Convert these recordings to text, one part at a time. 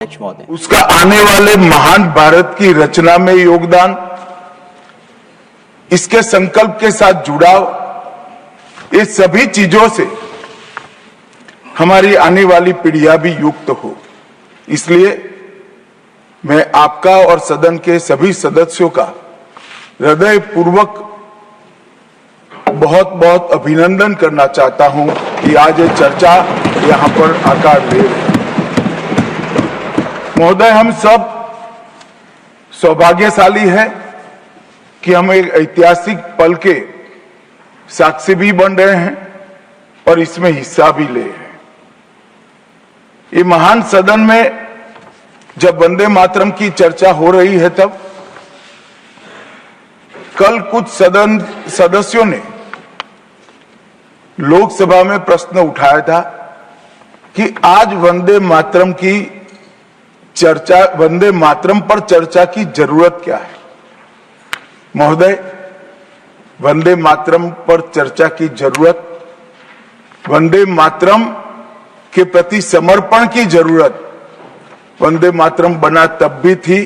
उसका आने वाले महान भारत की रचना में योगदान, इसके संकल्प के साथ जुड़ाव, ये सभी चीजों से हमारी आने वाली पीढ़ियां भी युक्त हो। इसलिए मैं आपका और सदन के सभी सदस्यों का हृदय पूर्वक बहुत बहुत अभिनंदन करना चाहता हूं कि आज ये चर्चा यहां पर आकार ले रही है। महोदय, हम सब सौभाग्यशाली हैं कि हम एक ऐतिहासिक पल के साक्षी भी बन रहे हैं और इसमें हिस्सा भी ले रहे हैं। ये महान सदन में जब वंदे मातरम की चर्चा हो रही है, तब कल कुछ सदन सदस्यों ने लोकसभा में प्रश्न उठाया था कि आज वंदे मातरम पर चर्चा की जरूरत क्या है। महोदय, वंदे मातरम पर चर्चा की जरूरत, वंदे मातरम के प्रति समर्पण की जरूरत वंदे मातरम बना तब भी थी,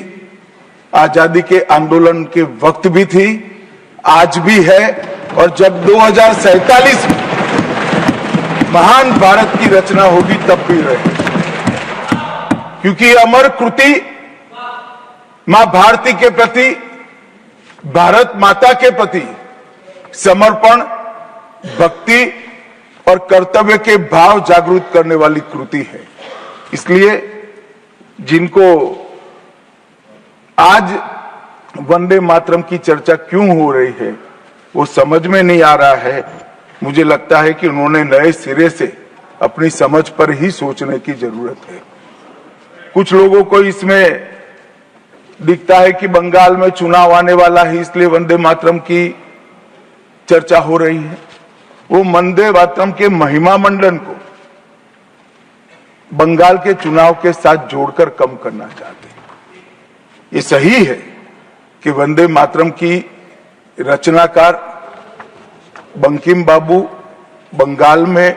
आजादी के आंदोलन के वक्त भी थी, आज भी है, और जब 2047 में महान भारत की रचना होगी तब भी रहे। क्योंकि अमर कृति मां भारती के प्रति, भारत माता के प्रति समर्पण, भक्ति और कर्तव्य के भाव जागृत करने वाली कृति है। इसलिए जिनको आज वंदे मातरम की चर्चा क्यों हो रही है वो समझ में नहीं आ रहा है। मुझे लगता है कि उन्होंने नए सिरे से अपनी समझ पर ही सोचने की जरूरत है। कुछ लोगों को इसमें दिखता है कि बंगाल में चुनाव आने वाला है, इसलिए वंदे मातरम की चर्चा हो रही है। वो वंदे मातरम के महिमा मंडन को बंगाल के चुनाव के साथ जोड़कर कम करना चाहते हैं। ये सही है कि वंदे मातरम की रचनाकार बंकिम बाबू बंगाल में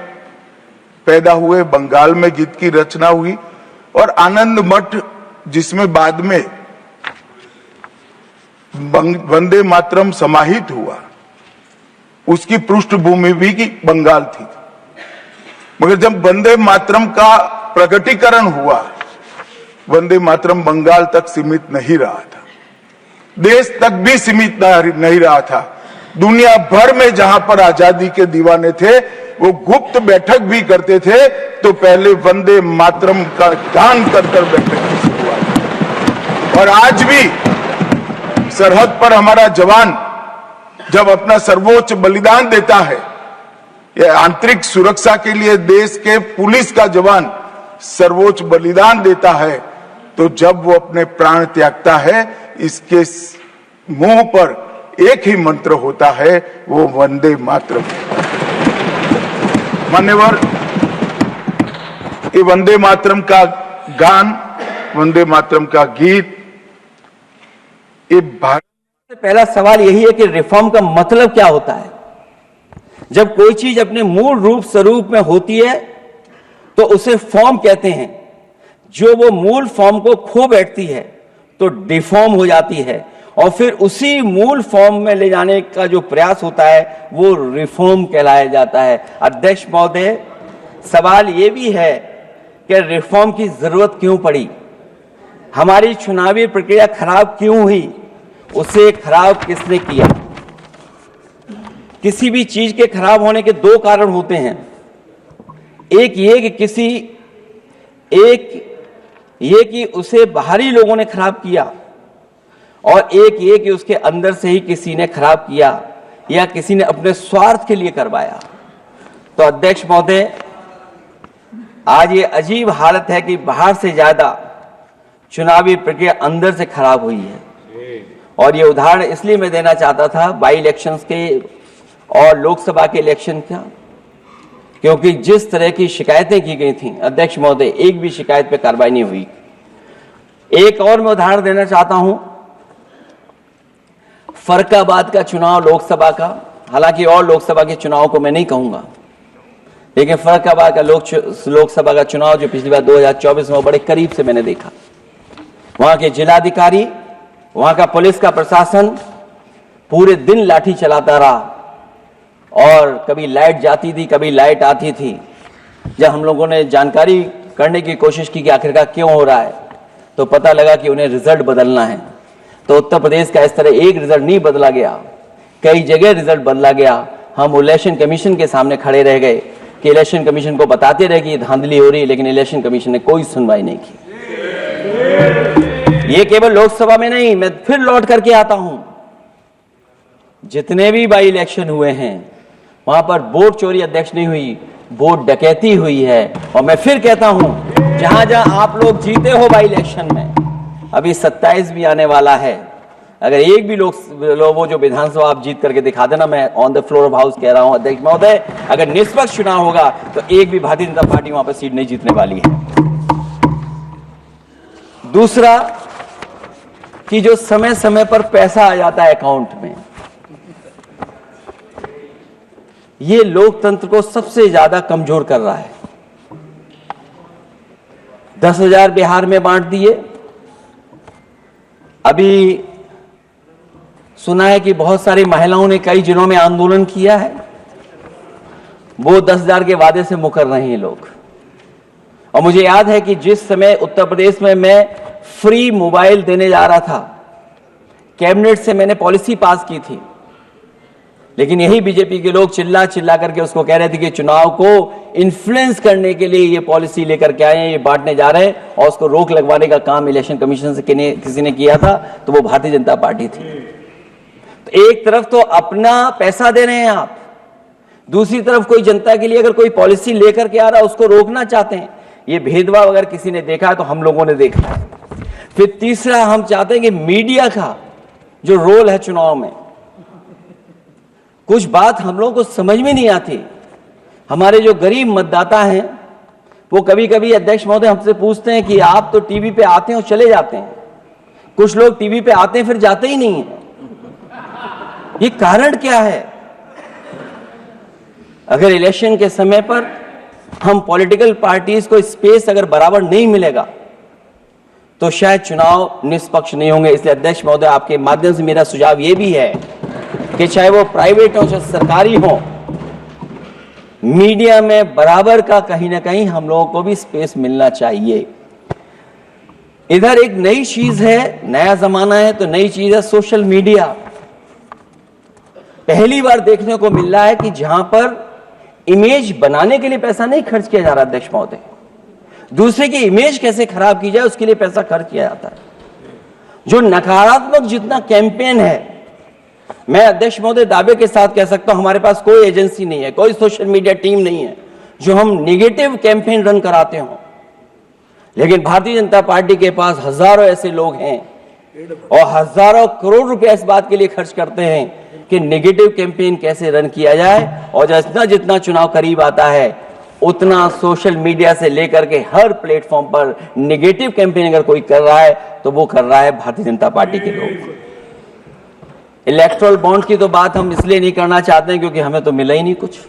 पैदा हुए, बंगाल में गीत की रचना हुई, और आनंद मठ जिसमें बाद में वंदे मातरम समाहित हुआ, उसकी पृष्ठभूमि भी की बंगाल थी। मगर जब वंदे मातरम का प्रकटीकरण हुआ, वंदे मातरम बंगाल तक सीमित नहीं रहा था, देश तक भी सीमित नहीं रहा था। दुनिया भर में जहां पर आजादी के दीवाने थे वो गुप्त बैठक भी करते थे तो पहले वंदे मातरम का गान कर बैठक की शुरुआत। और आज भी सरहद पर हमारा जवान जब अपना सर्वोच्च बलिदान देता है, ये आंतरिक सुरक्षा के लिए देश के पुलिस का जवान सर्वोच्च बलिदान देता है, तो जब वो अपने प्राण त्यागता है, इसके मुंह पर एक ही मंत्र होता है, वो वंदे मातरम। मान्यवर, ये वंदे मातरम का गान, वंदे मातरम का गीत, ये भारत। पहला सवाल यही है कि रिफॉर्म का मतलब क्या होता है। जब कोई चीज अपने मूल रूप स्वरूप में होती है तो उसे फॉर्म कहते हैं। जो वो मूल फॉर्म को खो बैठती है तो डिफॉर्म हो जाती है, और फिर उसी मूल फॉर्म में ले जाने का जो प्रयास होता है वो रिफॉर्म कहलाया जाता है। अध्यक्ष महोदय, सवाल ये भी है कि रिफॉर्म की जरूरत क्यों पड़ी, हमारी चुनावी प्रक्रिया खराब क्यों हुई, उसे खराब किसने किया। किसी भी चीज के खराब होने के दो कारण होते हैं। एक ये कि उसे बाहरी लोगों ने खराब किया, और एक ये कि उसके अंदर से ही किसी ने खराब किया या किसी ने अपने स्वार्थ के लिए करवाया। तो अध्यक्ष महोदय, आज ये अजीब हालत है कि बाहर से ज्यादा चुनावी प्रक्रिया अंदर से खराब हुई है। और ये उदाहरण इसलिए मैं देना चाहता था बाई इलेक्शंस के और लोकसभा के इलेक्शन का, क्योंकि जिस तरह की शिकायतें की गई थी अध्यक्ष महोदय, एक भी शिकायत पे कार्रवाई नहीं हुई। एक और मैं उदाहरण देना चाहता हूं, फरक्काबाद का चुनाव लोकसभा का, हालांकि और लोकसभा के चुनाव को मैं नहीं कहूंगा, लेकिन फर्रुखाबाद का लोकसभा का चुनाव जो पिछली बार 2024 में बड़े करीब से मैंने देखा, वहां के जिलाधिकारी, वहां का पुलिस का प्रशासन पूरे दिन लाठी चलाता रहा और कभी लाइट जाती थी, कभी लाइट आती थी। जब हम लोगों ने जानकारी करने की कोशिश की कि आखिरकार क्यों हो रहा है, तो पता लगा कि उन्हें रिजल्ट बदलना है। तो उत्तर प्रदेश का इस तरह एक रिजल्ट नहीं बदला गया, कई जगह रिजल्ट बदला गया। हम इलेक्शन कमीशन के सामने खड़े रह गए कि इलेक्शन कमीशन को बताते रहे कि धांधली हो रही है, लेकिन इलेक्शन कमीशन ने कोई सुनवाई नहीं की। ये केवल लोकसभा में नहीं, मैं फिर लौट करके आता हूं, जितने भी बाई इलेक्शन हुए हैं वहां पर वोट चोरी अध्यक्ष नहीं हुई, वोट डकैती हुई है। और मैं फिर कहता हूं, जहां जहां आप लोग जीते हो बाई इलेक्शन में, अभी 27 भी आने वाला है, अगर एक भी लोग वो जो विधानसभा आप जीत करके दिखा देना, मैं on the floor of house कह रहा हूं अध्यक्ष महोदय, अगर निष्पक्ष चुनाव होगा तो एक भी भारतीय जनता पार्टी वहां पर सीट नहीं जीतने वाली है। दूसरा कि जो समय समय पर पैसा आ जाता है अकाउंट में, ये लोकतंत्र को सबसे ज्यादा कमजोर कर रहा है। 10,000 बिहार में बांट दिए। अभी सुना है कि बहुत सारी महिलाओं ने कई जिलों में आंदोलन किया है, वो 10,000 के वादे से मुकर रहे हैं लोग। और मुझे याद है कि जिस समय उत्तर प्रदेश में मैं फ्री मोबाइल देने जा रहा था, कैबिनेट से मैंने पॉलिसी पास की थी, लेकिन यही बीजेपी के लोग चिल्ला चिल्ला करके उसको कह रहे थे कि चुनाव को इन्फ्लुएंस करने के लिए ये पॉलिसी लेकर के आए हैं, ये बांटने जा रहे हैं, और उसको रोक लगवाने का काम इलेक्शन कमीशन से किसी ने किया था, तो वो भारतीय जनता पार्टी थी। तो एक तरफ तो अपना पैसा दे रहे हैं आप, दूसरी तरफ कोई जनता के लिए अगर कोई पॉलिसी लेकर के आ रहा है उसको रोकना चाहते हैं। ये भेदभाव अगर किसी ने देखा है तो हम लोगों ने देखा है। फिर तीसरा, हम चाहते हैं कि मीडिया का जो रोल है चुनाव में, कुछ बात हम लोगों को समझ में नहीं आती। हमारे जो गरीब मतदाता हैं वो कभी कभी अध्यक्ष महोदय हमसे पूछते हैं कि आप तो टीवी पे आते हैं और चले जाते हैं, कुछ लोग टीवी पे आते हैं फिर जाते ही नहीं है, ये कारण क्या है? अगर इलेक्शन के समय पर हम पॉलिटिकल पार्टीज को स्पेस अगर बराबर नहीं मिलेगा तो शायद चुनाव निष्पक्ष नहीं होंगे। इसलिए अध्यक्ष महोदय, आपके माध्यम से मेरा सुझाव यह भी है कि चाहे वो प्राइवेट हो चाहे सरकारी हो, मीडिया में बराबर का कहीं ना कहीं हम लोगों को भी स्पेस मिलना चाहिए। इधर एक नई चीज है, नया जमाना है, तो नई चीज है सोशल मीडिया। पहली बार देखने को मिल रहा है कि जहां पर इमेज बनाने के लिए पैसा नहीं खर्च किया जा रहा अध्यक्ष महोदय, दूसरे की इमेज कैसे खराब की जाए उसके लिए पैसा खर्च किया जाता है। जो नकारात्मक जितना कैंपेन है, मैं अध्यक्ष महोदय दावे के साथ कह सकता हूं, हमारे पास कोई एजेंसी नहीं है, कोई सोशल मीडिया टीम नहीं है जो हम नेगेटिव कैंपेन रन कराते हो, लेकिन भारतीय जनता पार्टी के पास हजारों ऐसे लोग हैं और हजारों करोड़ रुपए इस बात के लिए खर्च करते हैं कि नेगेटिव कैंपेन कैसे रन किया जाए। और जितना जितना चुनाव करीब आता है उतना सोशल मीडिया से लेकर के हर प्लेटफॉर्म पर नेगेटिव कैंपेन अगर कोई कर रहा है तो वो कर रहा है भारतीय जनता पार्टी के लोग। इलेक्टोरल बॉन्ड की तो बात हम इसलिए नहीं करना चाहते हैं क्योंकि हमें तो मिला ही नहीं कुछ।